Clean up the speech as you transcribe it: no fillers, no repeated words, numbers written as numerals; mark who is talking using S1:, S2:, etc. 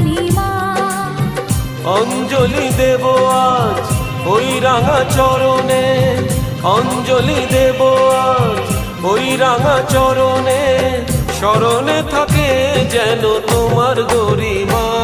S1: কালিমা।
S2: অঞ্জলি দেব আজ ওই রাঙা চরণে, অঞ্জলি দেব আজ ওই রাঙা চরণে, স্মরণে থাকে যেন তোমার গরিমা।